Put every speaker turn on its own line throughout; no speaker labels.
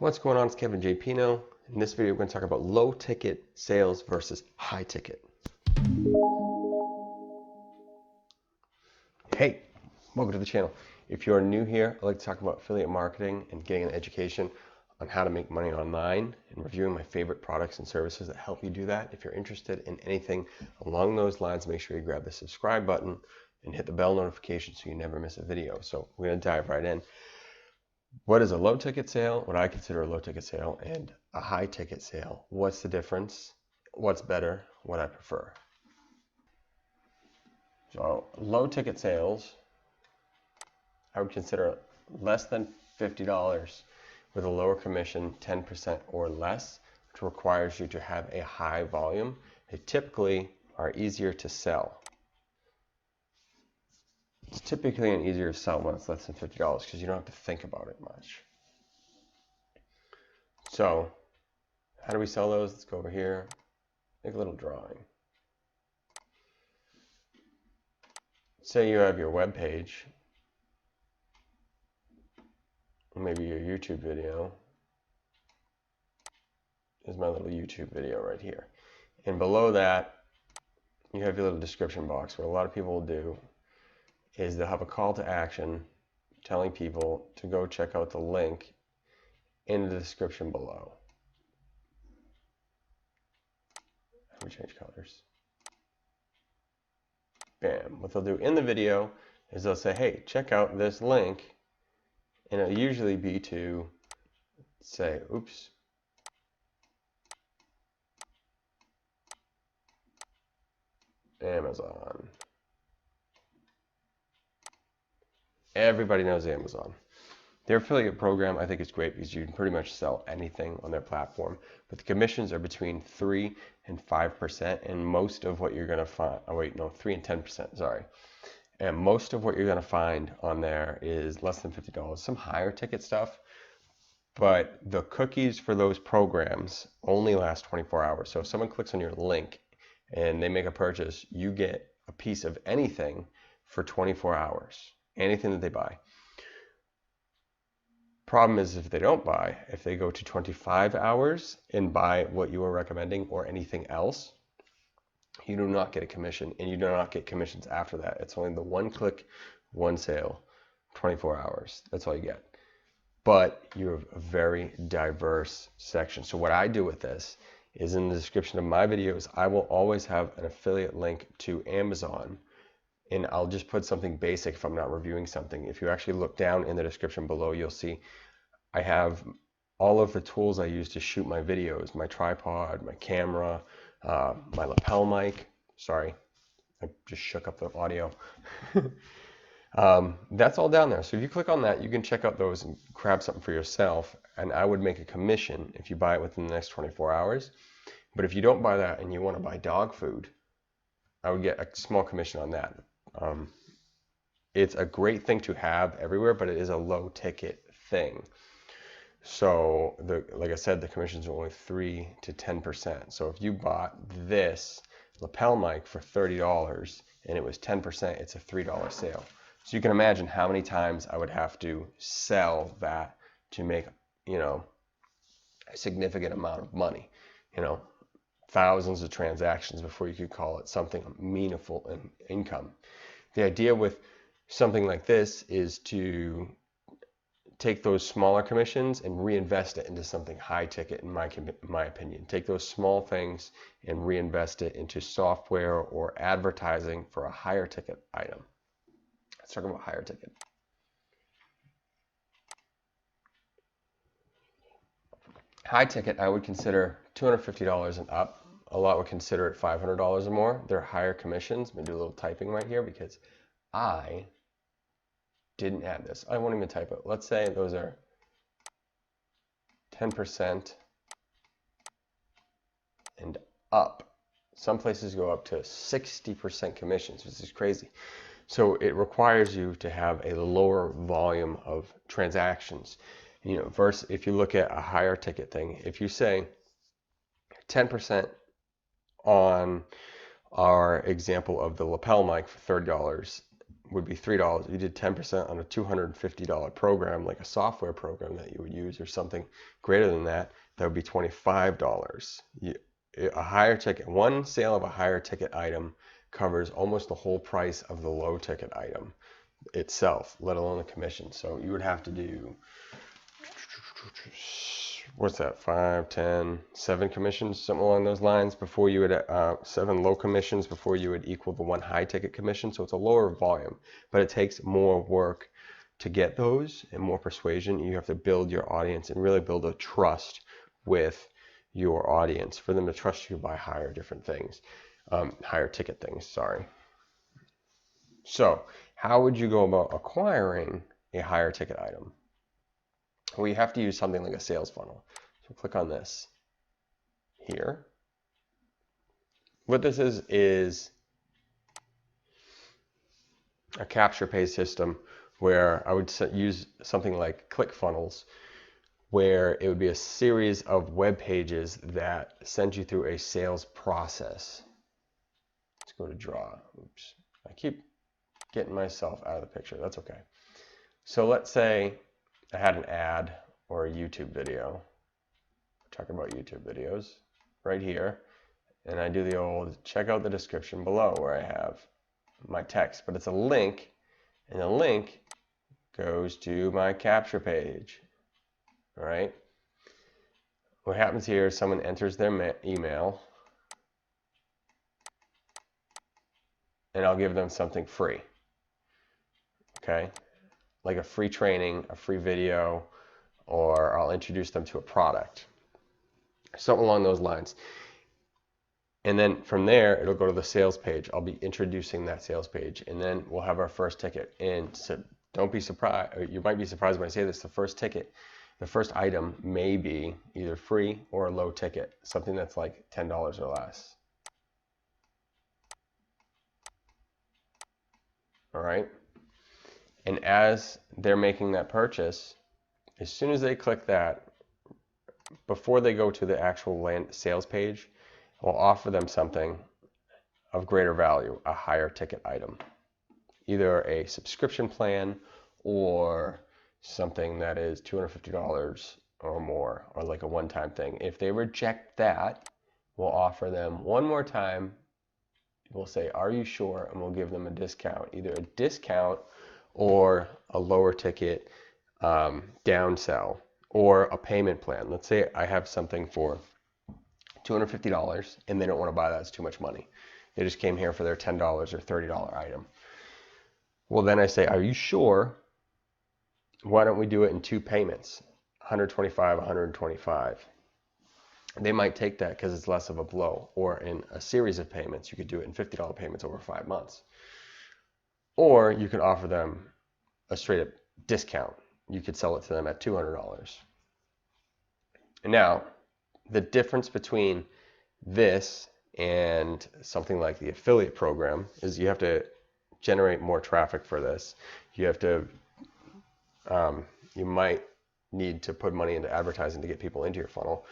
What's going on? It's Kevin J. Pino. In this video, we're going to talk about low ticket sales versus high ticket. Hey, welcome to the channel. If you're new here, I'd like to talk about affiliate marketing and getting an education on how to make money online and reviewing my favorite products and services that help you do that. If you're interested in anything along those lines, make sure you grab the subscribe button and hit the bell notification so you never miss a video. So we're going to dive right in. What is a low ticket sale? What I consider a low ticket sale, and a high ticket sale. What's the difference? What's better? What I prefer. So low ticket sales, I would consider less than $50 with a lower commission, 10% or less, which requires you to have a high volume. They typically are easier to sell. It's typically easier to sell when it's less than $50 because you don't have to think about it much. So how do we sell those? Let's go over here, make a little drawing. Say you have your web page, or maybe your YouTube video. Here's my little YouTube video right here. And below that, you have your little description box. What a lot of people will do is they'll have a call to action telling people to go check out the link in the description below. Let me change colors. Bam. What they'll do in the video is they'll say, hey, check out this link. And it'll usually be to say, oops, Amazon. Everybody knows Amazon. Their affiliate program, I think, is great because you can pretty much sell anything on their platform. But the commissions are between 3 and 5%, and most of what you're going to find, 3 and 10%, sorry. And most of what you're going to find on there is less than $50. Some higher ticket stuff, but the cookies for those programs only last 24 hours. So if someone clicks on your link and they make a purchase, you get a piece of anything for 24 hours. Anything that they buy. Problem is, if they don't buy, if they go to 25 hours and buy what you are recommending or anything else, you do not get a commission, and you do not get commissions after that. It's only the one click, one sale, 24 hours. That's all you get. But you have a very diverse section. So what I do with this is in the description of my videos, I will always have an affiliate link to Amazon. And I'll just put something basic if I'm not reviewing something. If you actually look down in the description below, you'll see I have all of the tools I use to shoot my videos, my tripod, my camera, my lapel mic. Sorry, I just shook up the audio. That's all down there. So if you click on that, you can check out those and grab something for yourself. And I would make a commission if you buy it within the next 24 hours. But if you don't buy that and you want to buy dog food, I would get a small commission on that. It's a great thing to have everywhere, but it is a low ticket thing. So like I said, the commissions are only 3 to 10%. So if you bought this lapel mic for $30 and it was 10%, it's a $3 sale. So you can imagine how many times I would have to sell that to make, a significant amount of money, thousands of transactions before you could call it something meaningful in income. The idea with something like this is to take those smaller commissions and reinvest it into something high ticket, in my opinion. Take those small things and reinvest it into software or advertising for a higher ticket item. Let's talk about higher ticket. High ticket, I would consider $250 and up. A lot would consider it $500 or more. They're higher commissions. I'm going to do a little typing right here because I didn't add this. I won't even type it. Let's say those are 10% and up. Some places go up to 60% commissions, which is crazy. So it requires you to have a lower volume of transactions. Versus if you look at a higher ticket thing, if you say 10% on our example of the lapel mic for $30, would be $3. You did 10% on a $250 program, like a software program that you would use, or something greater than that, that would be $25. A higher ticket, one sale of a higher ticket item covers almost the whole price of the low ticket item itself, let alone the commission. So you would have to do, what's that, 5, 10, 7 commissions, something along those lines before you would, 7 low commissions before you would equal the one high ticket commission. So it's a lower volume, but it takes more work to get those and more persuasion. You have to build your audience and really build a trust with your audience for them to trust you by higher different things, higher ticket things, sorry. So how would you go about acquiring a higher ticket item? Well, you have to use something like a sales funnel. So click on this here. What this is a capture pay system where I would use something like ClickFunnels, where it would be a series of web pages that send you through a sales process. Let's go to draw. Oops, I keep getting myself out of the picture. That's okay. So let's say I had an ad or a YouTube video. Talking about YouTube videos right here, and I do the old check out the description below where I have my text, but it's a link, and the link goes to my capture page. All right. What happens here is someone enters their email, and I'll give them something free. Okay, like a free training, a free video, or I'll introduce them to a product, something along those lines. And then from there, it'll go to the sales page. I'll be introducing that sales page, and then we'll have our first ticket. And so don't be surprised, or you might be surprised when I say this, the first ticket, the first item may be either free or a low ticket, something that's like $10 or less. All right. And as they're making that purchase, as soon as they click that, before they go to the actual sales page, we'll offer them something of greater value, a higher ticket item, either a subscription plan or something that is $250 or more, or like a one-time thing. If they reject that, we'll offer them one more time. We'll say, are you sure? And we'll give them a discount, either a discount or a lower ticket downsell, or a payment plan. Let's say I have something for $250 and they don't want to buy that, it's too much money. They just came here for their $10 or $30 item. Well, then I say, are you sure? Why don't we do it in 2 payments, 125, 125? They might take that because it's less of a blow. Or in a series of payments, you could do it in $50 payments over 5 months. Or you could offer them a straight up discount. You could sell it to them at $200. And now, the difference between this and something like the affiliate program is you have to generate more traffic for this. You have to, you might need to put money into advertising to get people into your funnel.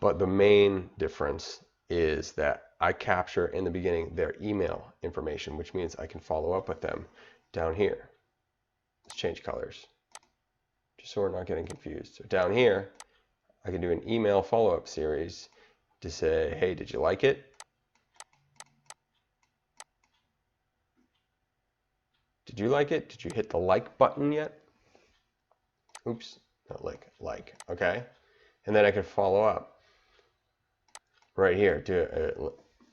But the main difference is that I capture in the beginning their email information, which means I can follow up with them down here. Let's change colors, just so we're not getting confused. So down here, I can do an email follow-up series to say, hey, did you like it? Did you like it? Did you hit the like button yet? Oops, not like, okay? And then I can follow up right here.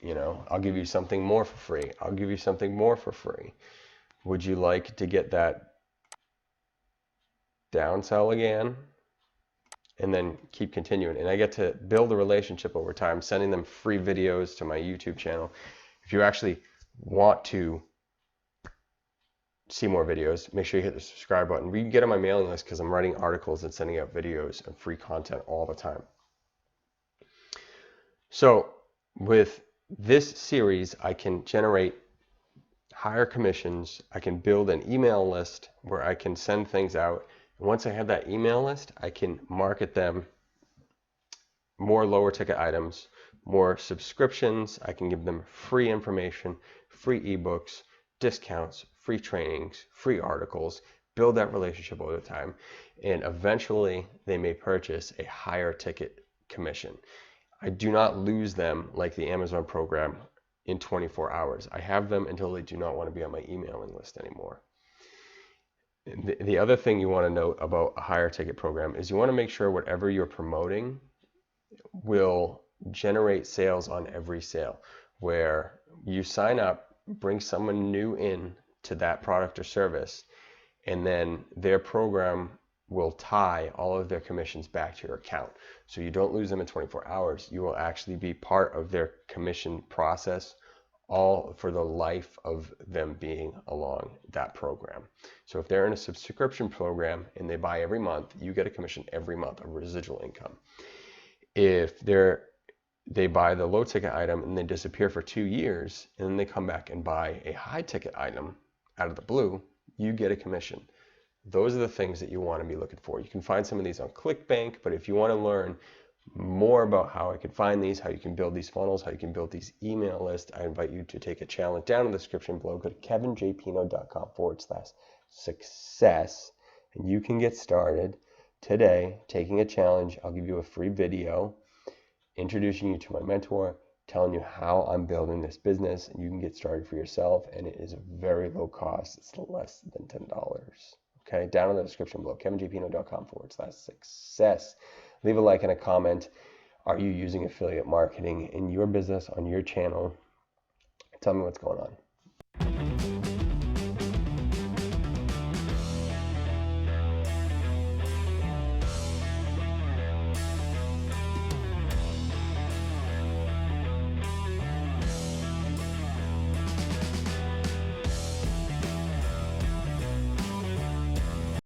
You know, I'll give you something more for free. I'll give you something more for free. Would you like to get that downsell again? And then keep continuing. And I get to build a relationship over time, sending them free videos to my YouTube channel. If you actually want to see more videos, make sure you hit the subscribe button. You can get on my mailing list because I'm writing articles and sending out videos and free content all the time. So with this series, I can generate higher commissions. I can build an email list where I can send things out. And once I have that email list, I can market them more lower ticket items, more subscriptions. I can give them free information, free ebooks, discounts, free trainings, free articles, build that relationship over time, and eventually they may purchase a higher ticket commission. I do not lose them like the Amazon program in 24 hours. I have them until they do not want to be on my emailing list anymore. The other thing you want to note about a higher ticket program is you want to make sure whatever you're promoting will generate sales on every sale, where you sign up, bring someone new in to that product or service, and then their program will tie all of their commissions back to your account. So you don't lose them in 24 hours. You will actually be part of their commission process all for the life of them being along that program. So if they're in a subscription program and they buy every month, you get a commission every month of residual income. If they buy the low ticket item and they disappear for 2 years and then they come back and buy a high ticket item out of the blue, you get a commission. Those are the things that you want to be looking for. You can find some of these on ClickBank, but if you want to learn more about how I can find these, how you can build these funnels, how you can build these email lists, I invite you to take a challenge down in the description below. Go to kevinjpino.com/success, and you can get started today taking a challenge. I'll give you a free video introducing you to my mentor, telling you how I'm building this business, and you can get started for yourself, and it is very low cost. It's less than $10. Okay, down in the description below, kevinjpino.com/success. Leave a like and a comment. Are you using affiliate marketing in your business, on your channel? Tell me what's going on.